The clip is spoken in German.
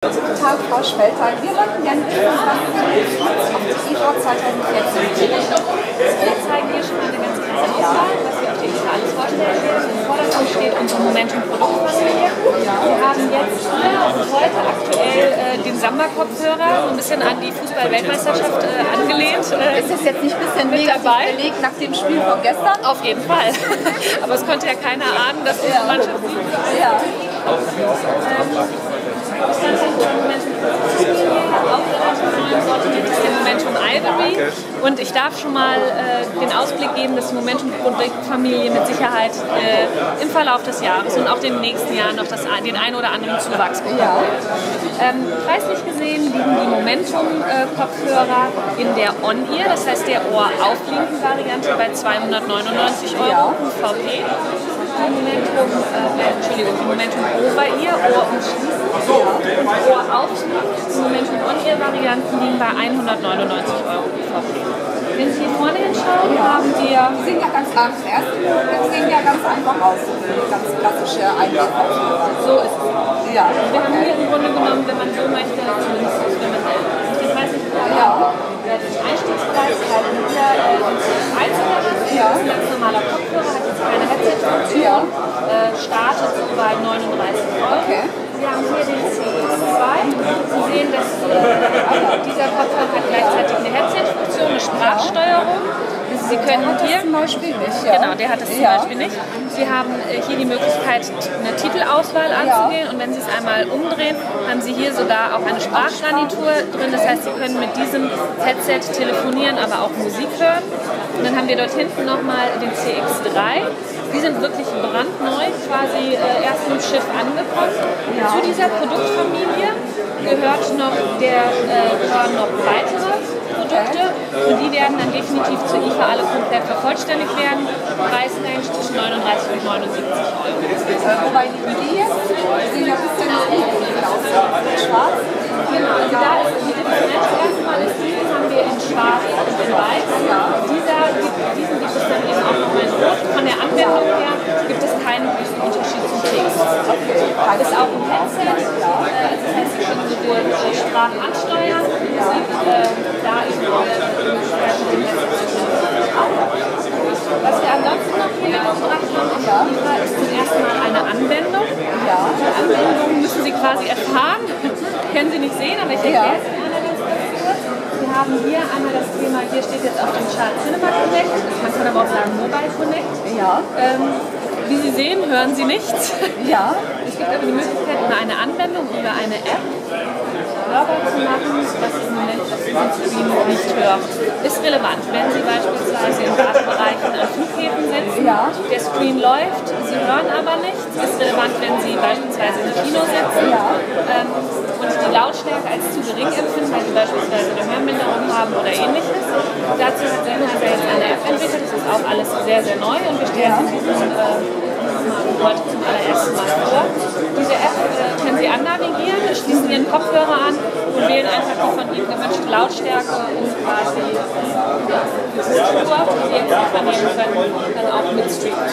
Guten Tag, Frau Schwelter. Wir wollten gerne wissen, was Sie auf die IFA 2014 Wir zeigen hier schon mal eine ganz große Auswahl, was wir auf der IFA alles vorstellen werden. Im Vordergrund steht unsere Momentum-Produktfamilie. Wir haben jetzt heute aktuell den Samba-Kopfhörer so ein bisschen an die Fußball-Weltmeisterschaft angelehnt. Ist das jetzt nicht ein bisschen negativ belegt nach dem Spiel von gestern? Auf jeden Fall. Aber es konnte ja keiner ahnen, dass unsere Mannschaft siegt. Ja. Momentum Ivory und ich darf schon mal den Ausblick geben, dass die Momentum-Produktfamilie mit Sicherheit im Verlauf des Jahres und auch in den nächsten Jahren noch den einen oder anderen Zuwachs bekommen wird. Preislich gesehen liegen die Momentum-Kopfhörer in der On-Ear, das heißt der Ohr-aufliegenden-Variante bei 299 € UVP. Die Momentum Over-Ear, Ohr umschließen und Ohr aufschließen. Die Momentum On-Ear-Varianten liegen bei 199 € UVP. Wenn Sie hier vorne hinschauen, haben wir... Die sehen ja ganz lang im ersten Moment, sehen ja ganz einfach aus, so ganz klassische Einwegkopfhörer. So ist es. Ja. Wir haben hier im Grunde genommen, wenn man so möchte, zumindest wenn man den Preis nicht den Einstiegspreis halt wieder Einzelner, ein ganz normaler Kopfhörer, hat jetzt keine Headset-Funktion, startet so bei 39 €. Okay. Wir haben hier den CX2. Sie sehen, dass dieser Kopfhörer hat gleichzeitig eine Headset-Funktion, eine Sprachsteuerung. Sie können hier, zum Beispiel nicht, ja. Genau, der hat es zum Beispiel nicht. Sie haben hier die Möglichkeit, eine Titelauswahl anzugehen und wenn Sie es einmal umdrehen, haben Sie hier sogar auch eine Sprachgarnitur drin. Das heißt, Sie können mit diesem Headset telefonieren, aber auch Musik hören. Und dann haben wir dort hinten nochmal den CX3. Die sind wirklich brandneu, quasi erst im Schiff angekommen. Zu dieser Produktfamilie gehören noch weitere Produkte und die werden dann definitiv zur IFA alle komplett vervollständigt werden. Preisrange zwischen 39 und 79 €. Wobei liegen die jetzt? Die sehen ja ein bisschen aus. Schwarz? Genau, also da ist die Differenz. Erstmal haben wir in Schwarz und in Weiß. Diesen gibt es dann eben auch nochmal in Rot. Von der Anwendung her gibt es keinen großen Unterschied zum Text. Das ist auch ein Headset. Das heißt, Sie können sowohl Sprachen ansteuern, da ist was wir ansonsten noch hier mitgebracht haben, ist zum ersten Mal eine Anwendung. Die Anwendung müssen Sie quasi erfahren. Können Sie nicht sehen, aber ich erkläre es Ihnen einmal ganz kurz. Wir haben hier einmal das Thema, hier steht jetzt auf dem Chart Cinema Connect, man kann aber auch sagen Mobile Connect. Wie Sie sehen, hören Sie nichts. Es gibt aber die Möglichkeit, über eine Anwendung, über eine App, hörbar zu machen, was Sie im Moment auf diesem Stream nicht hören. Ist relevant, wenn Sie beispielsweise in Wartebereichen an Flughäfen sitzen, der Stream läuft, Sie hören aber nichts. Ist relevant, wenn Sie beispielsweise im Kino sitzen und die Lautstärke als zu gering empfinden, weil Sie beispielsweise eine Hörminderung haben oder ähnliches. Dazu hat Sennheiser jetzt eine App entwickelt, das ist auch alles sehr, sehr neu und wir stellen Sie heute zum allerersten Mal vor. Diese App können Sie annavigieren, schließen Ihren Kopfhörer an und wählen einfach die von Ihnen gewünschte Lautstärke und quasi die Spur, die Sie jetzt vernehmen können, dann auch mitstreamen.